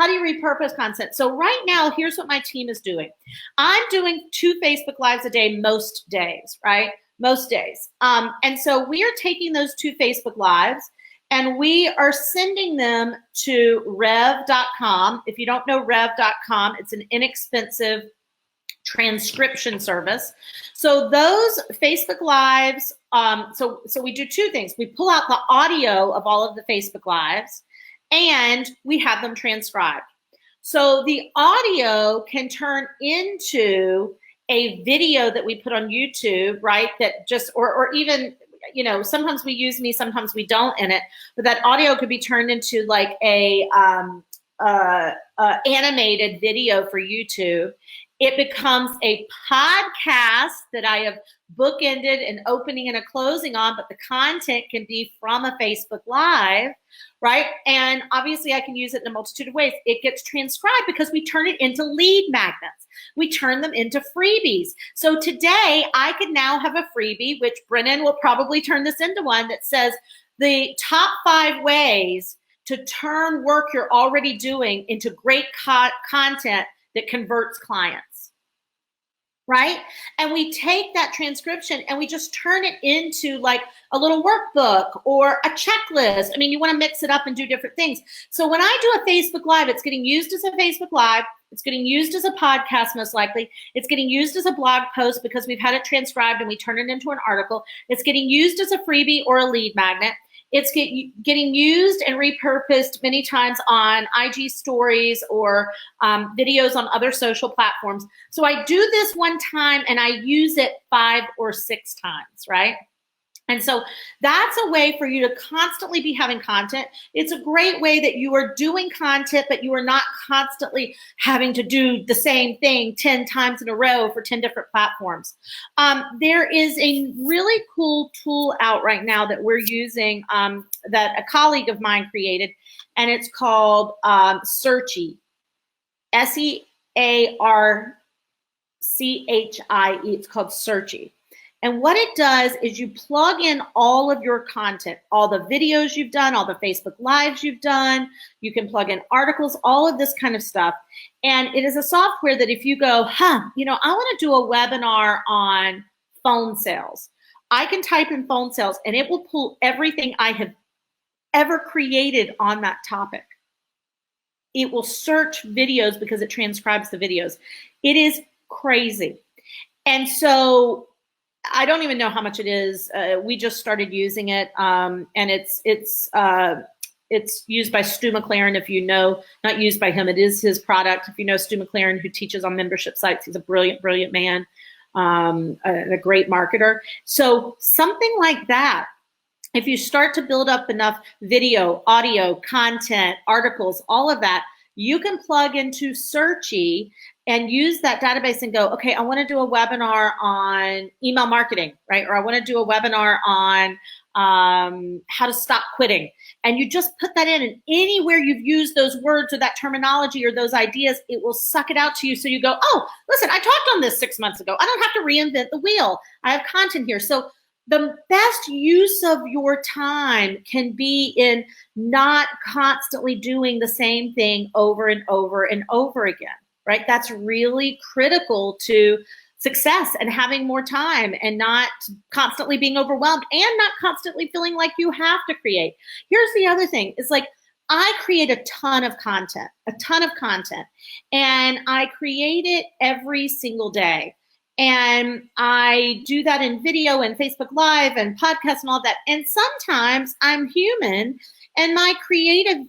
how do you repurpose content? So right now, here's what my team is doing. I'm doing 2 Facebook Lives a day most days, right? Most days. And so we are taking those 2 Facebook Lives and we are sending them to rev.com. If you don't know rev.com, it's an inexpensive transcription service. So those Facebook Lives, so we do 2 things. We pull out the audio of all of the Facebook Lives and we have them transcribed. So the audio can turn into a video that we put on YouTube, right? That just, or even, you know, sometimes we use me, sometimes we don't in it, but that audio could be turned into like a animated video for YouTube. It becomes a podcast that I have bookended an opening and a closing on, but the content can be from a Facebook Live, right? And obviously I can use it in a multitude of ways. It gets transcribed because we turn it into lead magnets. We turn them into freebies. So today I could now have a freebie, which Brennan will probably turn this into one, that says the top 5 ways to turn work you're already doing into great content that converts clients, right? And we take that transcription and we just turn it into like a little workbook or a checklist. I mean, you want to mix it up and do different things. So when I do a Facebook Live, it's getting used as a Facebook Live. It's getting used as a podcast, most likely. It's getting used as a blog post because we've had it transcribed and we turn it into an article. It's getting used as a freebie or a lead magnet. It's getting used and repurposed many times on IG stories or videos on other social platforms. So I do this one time and I use it 5 or 6 times, right? And so that's a way for you to constantly be having content. It's a great way that you are doing content, but you are not constantly having to do the same thing 10 times in a row for 10 different platforms. There is a really cool tool out right now that we're using that a colleague of mine created, and it's called Searchie, Searchie. It's called Searchie. And what it does is you plug in all of your content, all the videos you've done, all the Facebook Lives you've done. You can plug in articles, all of this kind of stuff. And it is a software that if you go, you know, I want to do a webinar on phone sales, I can type in phone sales and it will pull everything I have ever created on that topic. It will search videos because it transcribes the videos. It is crazy. And so I don't even know how much it is. We just started using it, and it's used by Stu McLaren. If you know, not used by him, it is his product. If you know Stu McLaren, who teaches on membership sites, he's a brilliant, brilliant man, a great marketer. So something like that. If you start to build up enough video, audio, content, articles, all of that, you can plug into Searchie and use that database and go, okay, I want to do a webinar on email marketing, right? Or I want to do a webinar on how to stop quitting. And you just put that in, and anywhere you've used those words or that terminology or those ideas, it will suck it out to you. So you go, oh, listen, I talked on this 6 months ago. I don't have to reinvent the wheel. I have content here. So the best use of your time can be in not constantly doing the same thing over and over and over again, right? That's really critical to success and having more time and not constantly being overwhelmed and not constantly feeling like you have to create. Here's the other thing. It's like I create a ton of content, and I create it every single day. And I do that in video and Facebook Live and podcasts and all that. And sometimes I'm human and my creative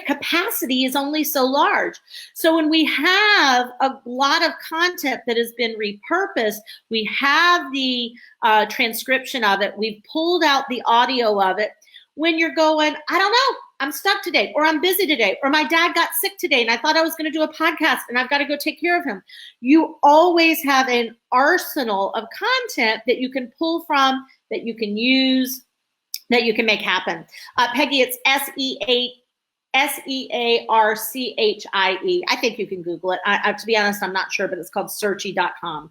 capacity is only so large. So when we have a lot of content that has been repurposed, we have the transcription of it, we've pulled out the audio of it. When you're going, I don't know, I'm stuck today, or I'm busy today, or my dad got sick today and I thought I was going to do a podcast and I've got to go take care of him. You always have an arsenal of content that you can pull from, that you can use, that you can make happen. Peggy, it's Searchie. I think you can Google it. To be honest, I'm not sure, but it's called Searchie.com.